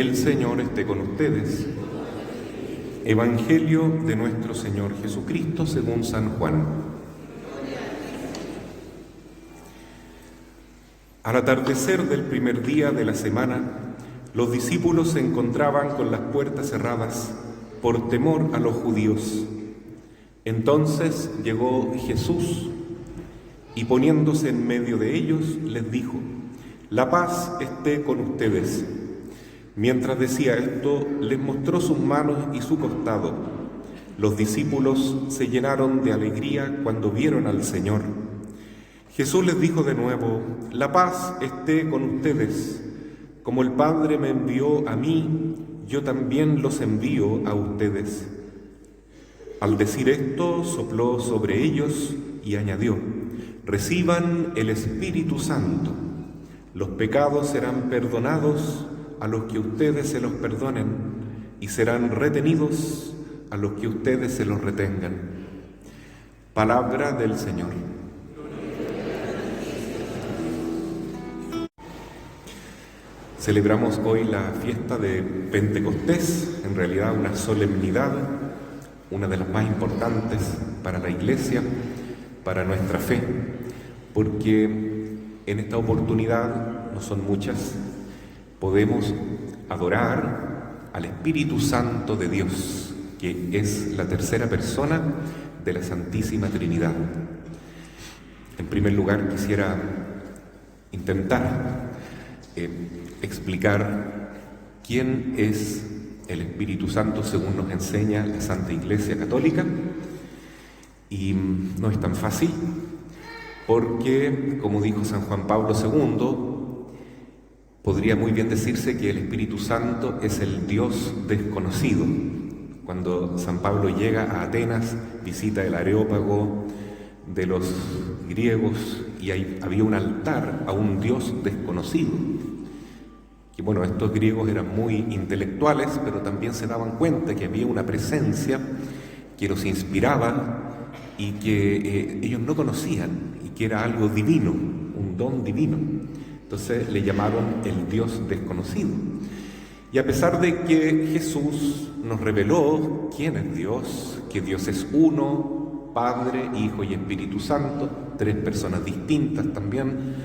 El Señor esté con ustedes. Evangelio de nuestro Señor Jesucristo según San Juan. Al atardecer del primer día de la semana, los discípulos se encontraban con las puertas cerradas por temor a los judíos. Entonces llegó Jesús y poniéndose en medio de ellos les dijo: «La paz esté con ustedes». Mientras decía esto, les mostró sus manos y su costado. Los discípulos se llenaron de alegría cuando vieron al Señor. Jesús les dijo de nuevo: «La paz esté con ustedes. Como el Padre me envió a mí, yo también los envío a ustedes». Al decir esto, sopló sobre ellos y añadió: «Reciban el Espíritu Santo. Los pecados serán perdonados a los que ustedes se los perdonen, y serán retenidos a los que ustedes se los retengan». Palabra del Señor. Celebramos hoy la fiesta de Pentecostés, en realidad una solemnidad, una de las más importantes para la Iglesia, para nuestra fe, porque en esta oportunidad, no son muchas, podemos adorar al Espíritu Santo de Dios, que es la tercera persona de la Santísima Trinidad. En primer lugar, quisiera intentar explicar quién es el Espíritu Santo según nos enseña la Santa Iglesia Católica. Y no es tan fácil, porque, como dijo San Juan Pablo II, podría muy bien decirse que el Espíritu Santo es el Dios desconocido. Cuando San Pablo llega a Atenas, visita el Areópago de los griegos y había un altar a un Dios desconocido. Y bueno, estos griegos eran muy intelectuales, pero también se daban cuenta que había una presencia que los inspiraba y que ellos no conocían, y que era algo divino, un don divino. Entonces le llamaron el Dios desconocido. Y a pesar de que Jesús nos reveló quién es Dios, que Dios es uno, Padre, Hijo y Espíritu Santo, tres personas distintas también,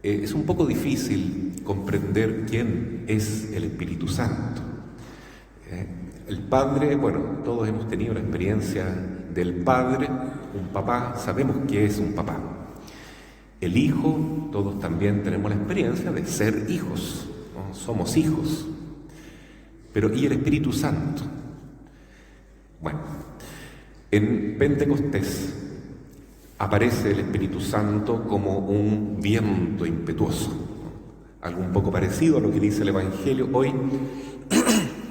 es un poco difícil comprender quién es el Espíritu Santo. El Padre, bueno, todos hemos tenido la experiencia del Padre, un papá, sabemos qué es un papá. El Hijo, todos también tenemos la experiencia de ser hijos, ¿no? Somos hijos. Pero ¿y el Espíritu Santo? Bueno, en Pentecostés aparece el Espíritu Santo como un viento impetuoso, ¿no? Algo un poco parecido a lo que dice el Evangelio hoy,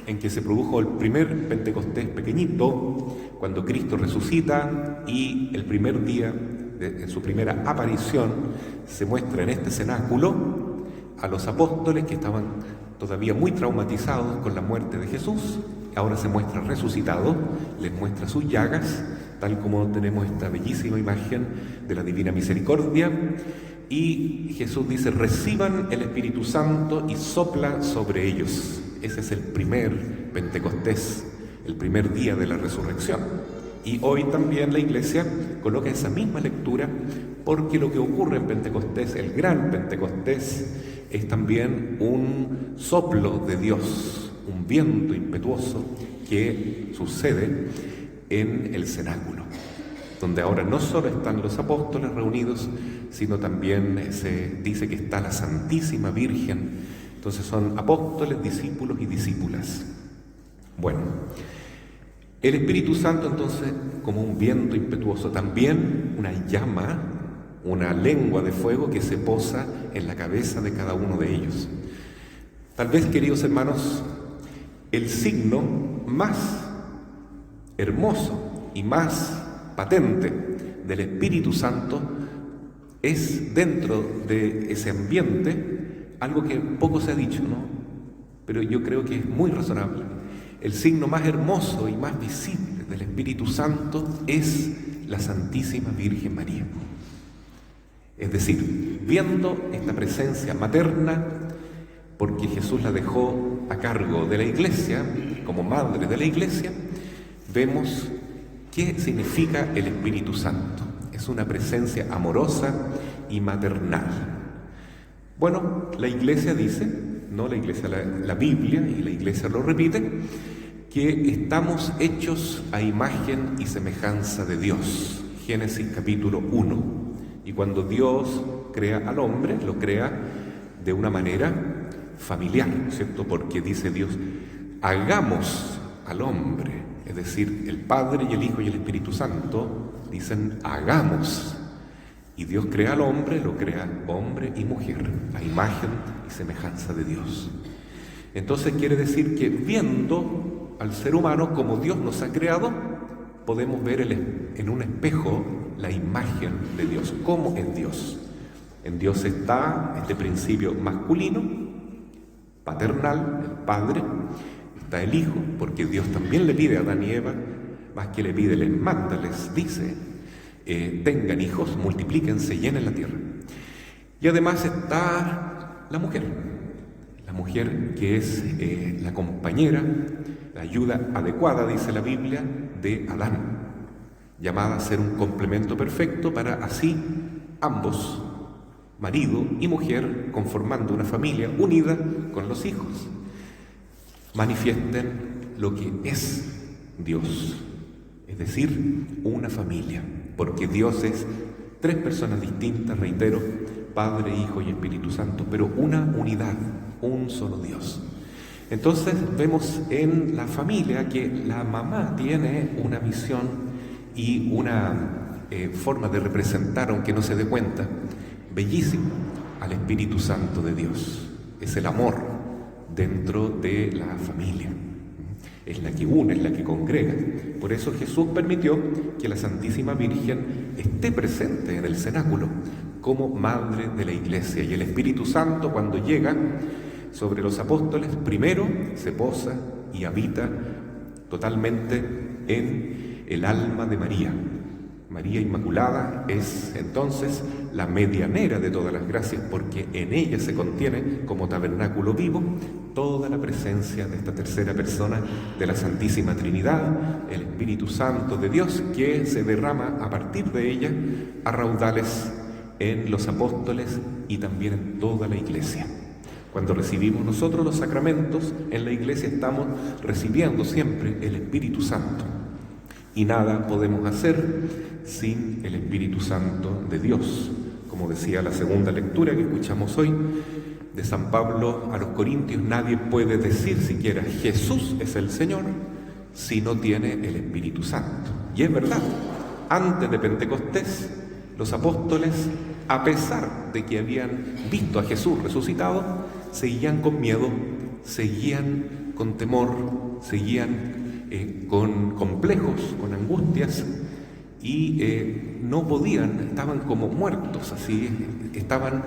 en que se produjo el primer Pentecostés pequeñito, cuando Cristo resucita y el primer día, en su primera aparición, se muestra en este cenáculo a los apóstoles que estaban todavía muy traumatizados con la muerte de Jesús. Ahora se muestra resucitado, les muestra sus llagas, tal como tenemos esta bellísima imagen de la Divina Misericordia, y Jesús dice: «Reciban el Espíritu Santo», y sopla sobre ellos. Ese es el primer Pentecostés, el primer día de la resurrección. Y hoy también la Iglesia coloca esa misma lectura, porque lo que ocurre en Pentecostés, el gran Pentecostés, es también un soplo de Dios, un viento impetuoso que sucede en el cenáculo, donde ahora no solo están los apóstoles reunidos, sino también se dice que está la Santísima Virgen. Entonces son apóstoles, discípulos y discípulas. Bueno, el Espíritu Santo entonces como un viento impetuoso, también una llama, una lengua de fuego que se posa en la cabeza de cada uno de ellos. Tal vez, queridos hermanos, el signo más hermoso y más patente del Espíritu Santo es, dentro de ese ambiente, algo que poco se ha dicho, ¿no? Pero yo creo que es muy razonable. El signo más hermoso y más visible del Espíritu Santo es la Santísima Virgen María. Es decir, viendo esta presencia materna, porque Jesús la dejó a cargo de la Iglesia, como madre de la Iglesia, vemos qué significa el Espíritu Santo. Es una presencia amorosa y maternal. Bueno, la Iglesia dice, no la Iglesia, la Biblia, y la Iglesia lo repite, que estamos hechos a imagen y semejanza de Dios. Génesis capítulo 1. Y cuando Dios crea al hombre, lo crea de una manera familiar, ¿cierto? Porque dice Dios, hagamos al hombre, es decir, el Padre y el Hijo y el Espíritu Santo dicen hagamos. Y Dios crea al hombre, lo crea hombre y mujer, a imagen y semejanza de Dios. Entonces quiere decir que viendo al ser humano como Dios nos ha creado, podemos ver en un espejo la imagen de Dios, como en Dios. En Dios está este principio masculino, paternal, el Padre, está el Hijo, porque Dios también le pide a Adán y Eva, más que le pide, les manda, les dice, tengan hijos, multiplíquense, llenen la tierra. Y además está la mujer que es la compañera, la ayuda adecuada, dice la Biblia, de Adán, llamada a ser un complemento perfecto para así ambos, marido y mujer, conformando una familia unida con los hijos, manifiesten lo que es Dios, es decir, una familia, porque Dios es tres personas distintas, reitero, Padre, Hijo y Espíritu Santo, pero una unidad, un solo Dios. Entonces vemos en la familia que la mamá tiene una misión y una forma de representar, aunque no se dé cuenta, bellísimo, al Espíritu Santo de Dios. Es el amor dentro de la familia. Es la que une, es la que congrega. Por eso Jesús permitió que la Santísima Virgen esté presente en el cenáculo como madre de la Iglesia. Y el Espíritu Santo, cuando llega sobre los apóstoles, primero se posa y habita totalmente en el alma de María. María Inmaculada es entonces la medianera de todas las gracias, porque en ella se contiene como tabernáculo vivo toda la presencia de esta tercera persona de la Santísima Trinidad, el Espíritu Santo de Dios, que se derrama a partir de ella a raudales en los apóstoles y también en toda la Iglesia. Cuando recibimos nosotros los sacramentos en la Iglesia, estamos recibiendo siempre el Espíritu Santo. Y nada podemos hacer sin el Espíritu Santo de Dios. Como decía la segunda lectura que escuchamos hoy de San Pablo a los Corintios, nadie puede decir siquiera Jesús es el Señor si no tiene el Espíritu Santo. Y es verdad, antes de Pentecostés, los apóstoles, a pesar de que habían visto a Jesús resucitado, seguían con miedo, seguían con temor, seguían con complejos, con angustias, y no podían, estaban como muertos, así, estaban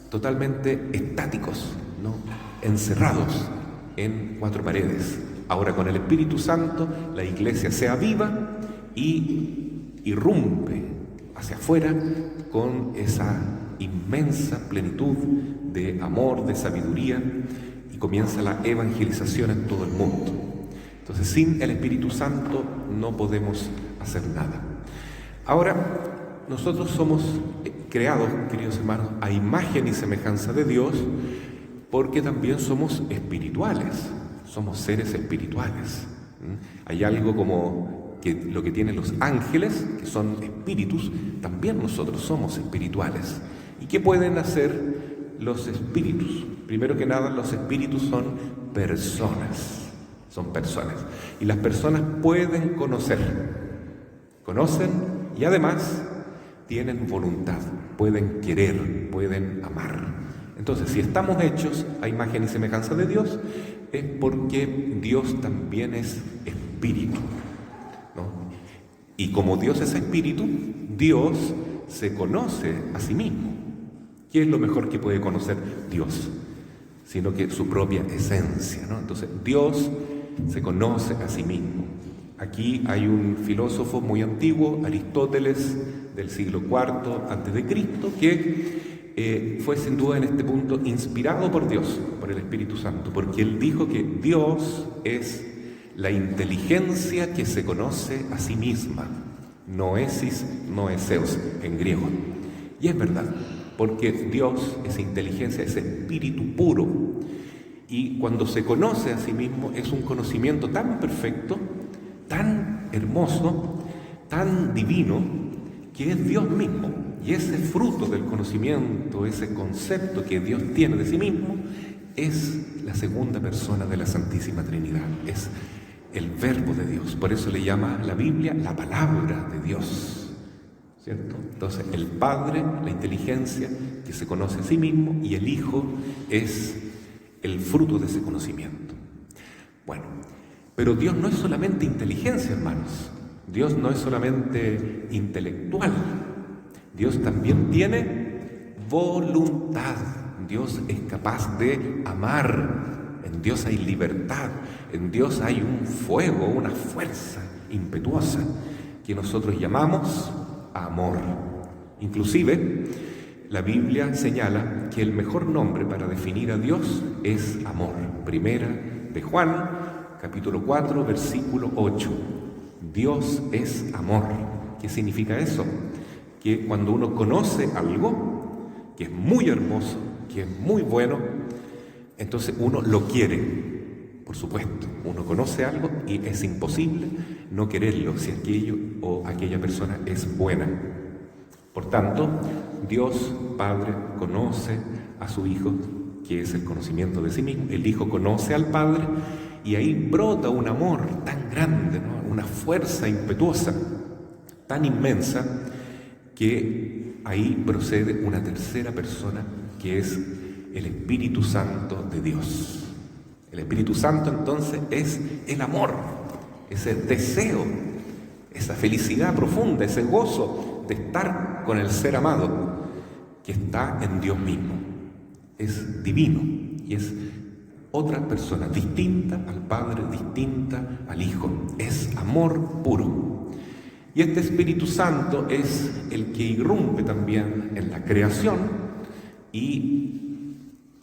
totalmente estáticos, ¿no? Encerrados en cuatro paredes. Ahora con el Espíritu Santo la Iglesia se aviva y irrumpe hacia afuera con esa inmensa plenitud de amor, de sabiduría, y comienza la evangelización en todo el mundo. Entonces, sin el Espíritu Santo no podemos hacer nada. Ahora, nosotros somos creados, queridos hermanos, a imagen y semejanza de Dios, porque también somos espirituales, somos seres espirituales. Hay algo como que lo que tienen los ángeles, que son espíritus, también nosotros somos espirituales. ¿Y qué pueden hacer los espíritus? Primero que nada, los espíritus son personas. Y las personas pueden conocen y además tienen voluntad, pueden querer, pueden amar. Entonces, si estamos hechos a imagen y semejanza de Dios, es porque Dios también es espíritu, ¿no? Y como Dios es espíritu, Dios se conoce a sí mismo. ¿Qué es lo mejor que puede conocer Dios? Sino que su propia esencia, ¿no? Entonces, Dios se conoce a sí mismo. Aquí hay un filósofo muy antiguo, Aristóteles, del siglo IV a.C., que fue sin duda en este punto inspirado por Dios, por el Espíritu Santo, porque él dijo que Dios es la inteligencia que se conoce a sí misma, noesis, noeseos en griego. Y es verdad, porque Dios es inteligencia, es espíritu puro, y cuando se conoce a sí mismo es un conocimiento tan perfecto, tan hermoso, tan divino, que es Dios mismo. Y ese fruto del conocimiento, ese concepto que Dios tiene de sí mismo, es la segunda persona de la Santísima Trinidad, es el Verbo de Dios. Por eso le llama la Biblia la palabra de Dios, ¿cierto? Entonces el Padre, la inteligencia que se conoce a sí mismo, y el Hijo es el fruto de ese conocimiento. Bueno, pero Dios no es solamente inteligencia, hermanos. Dios no es solamente intelectual. Dios también tiene voluntad. Dios es capaz de amar. En Dios hay libertad. En Dios hay un fuego, una fuerza impetuosa que nosotros llamamos amor. Inclusive, la Biblia señala que el mejor nombre para definir a Dios es amor. Primera de Juan, capítulo 4, versículo 8. Dios es amor. ¿Qué significa eso? Que cuando uno conoce algo que es muy hermoso, que es muy bueno, entonces uno lo quiere, por supuesto. Uno conoce algo y es imposible no quererlo si aquello o aquella persona es buena. Por tanto, Dios Padre conoce a su Hijo, que es el conocimiento de sí mismo. El Hijo conoce al Padre y ahí brota un amor tan grande, ¿no? Una fuerza impetuosa, tan inmensa, que ahí procede una tercera persona, que es el Espíritu Santo de Dios. El Espíritu Santo entonces es el amor, ese deseo, esa felicidad profunda, ese gozo de estar con el ser amado que está en Dios mismo. Es divino y es otra persona distinta al Padre, distinta al Hijo. Es amor puro. Y este Espíritu Santo es el que irrumpe también en la creación y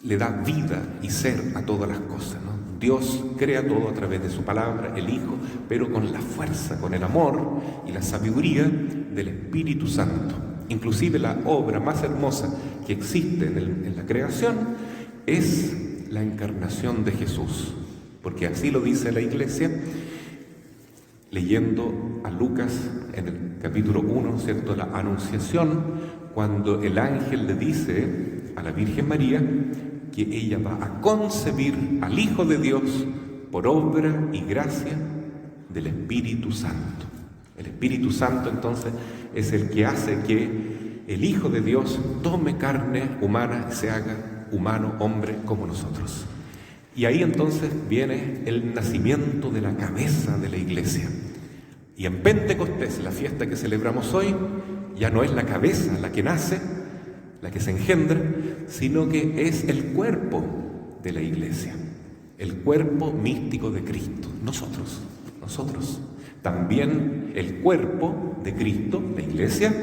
le da vida y ser a todas las cosas, ¿no? Dios crea todo a través de su palabra, el Hijo, pero con la fuerza, con el amor y la sabiduría del Espíritu Santo. Inclusive la obra más hermosa que existe en la creación es la encarnación de Jesús, porque así lo dice la Iglesia, leyendo a Lucas en el capítulo 1, ¿cierto?, la Anunciación, cuando el ángel le dice a la Virgen María que ella va a concebir al Hijo de Dios por obra y gracia del Espíritu Santo. El Espíritu Santo entonces es el que hace que el Hijo de Dios tome carne humana y se haga humano, hombre como nosotros. Y ahí entonces viene el nacimiento de la cabeza de la Iglesia. Y en Pentecostés, la fiesta que celebramos hoy, ya no es la cabeza la que nace, la que se engendra, sino que es el cuerpo de la Iglesia, el cuerpo místico de Cristo, nosotros. También el cuerpo de Cristo, la Iglesia,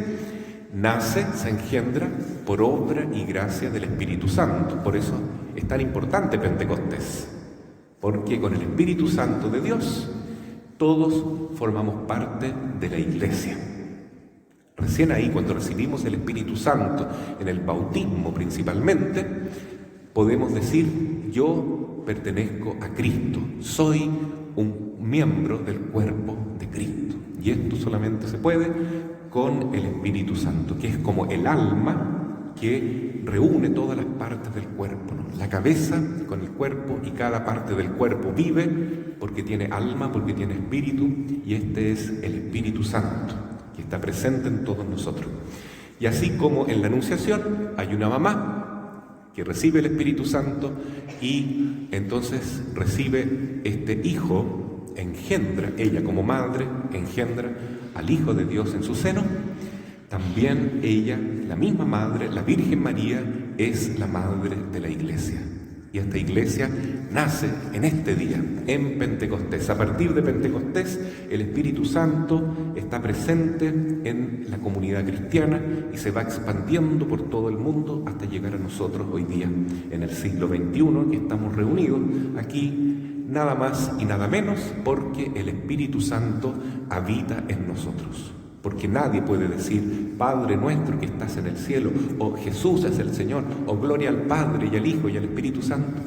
nace, se engendra por obra y gracia del Espíritu Santo. Por eso es tan importante Pentecostés, porque con el Espíritu Santo de Dios todos formamos parte de la Iglesia. Recién ahí, cuando recibimos el Espíritu Santo, en el bautismo principalmente, podemos decir: yo pertenezco a Cristo, soy un miembro del cuerpo de Cristo. Y esto solamente se puede con el Espíritu Santo, que es como el alma que reúne todas las partes del cuerpo, ¿no? La cabeza con el cuerpo, y cada parte del cuerpo vive porque tiene alma, porque tiene espíritu, y este es el Espíritu Santo, que está presente en todos nosotros. Y así como en la Anunciación hay una mamá que recibe el Espíritu Santo y entonces recibe este Hijo, engendra, ella como madre, engendra al Hijo de Dios en su seno, también ella, la misma madre, la Virgen María, es la madre de la Iglesia. Y esta iglesia nace en este día, en Pentecostés. A partir de Pentecostés, el Espíritu Santo está presente en la comunidad cristiana y se va expandiendo por todo el mundo hasta llegar a nosotros hoy día, en el siglo XXI, que estamos reunidos aquí, nada más y nada menos, porque el Espíritu Santo habita en nosotros. Porque nadie puede decir, Padre nuestro que estás en el cielo, o Jesús es el Señor, o gloria al Padre y al Hijo y al Espíritu Santo,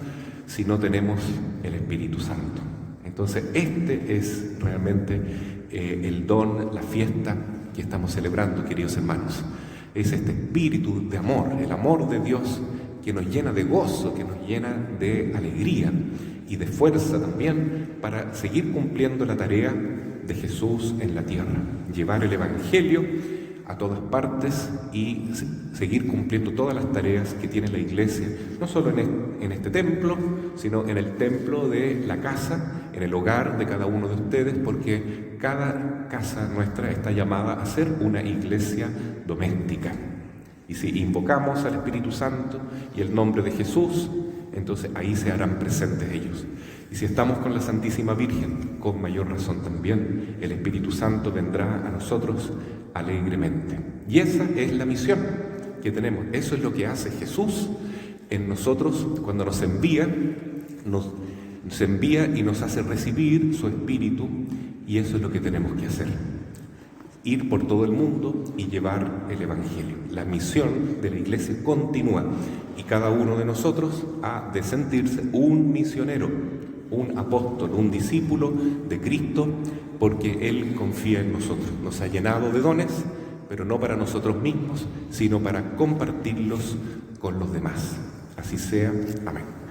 si no tenemos el Espíritu Santo. Entonces, este es realmente el don, la fiesta que estamos celebrando, queridos hermanos. Es este espíritu de amor, el amor de Dios que nos llena de gozo, que nos llena de alegría y de fuerza también para seguir cumpliendo la tarea de Jesús en la tierra, llevar el Evangelio a todas partes y seguir cumpliendo todas las tareas que tiene la iglesia, no solo en este templo, sino en el templo de la casa, en el hogar de cada uno de ustedes, porque cada casa nuestra está llamada a ser una iglesia doméstica. Y si invocamos al Espíritu Santo y el nombre de Jesús, entonces ahí se harán presentes ellos. Y si estamos con la Santísima Virgen, con mayor razón también, el Espíritu Santo vendrá a nosotros alegremente. Y esa es la misión que tenemos. Eso es lo que hace Jesús en nosotros cuando nos envía y nos hace recibir su Espíritu, y eso es lo que tenemos que hacer. Ir por todo el mundo y llevar el Evangelio. La misión de la Iglesia continúa y cada uno de nosotros ha de sentirse un misionero, un apóstol, un discípulo de Cristo, porque Él confía en nosotros. Nos ha llenado de dones, pero no para nosotros mismos, sino para compartirlos con los demás. Así sea. Amén.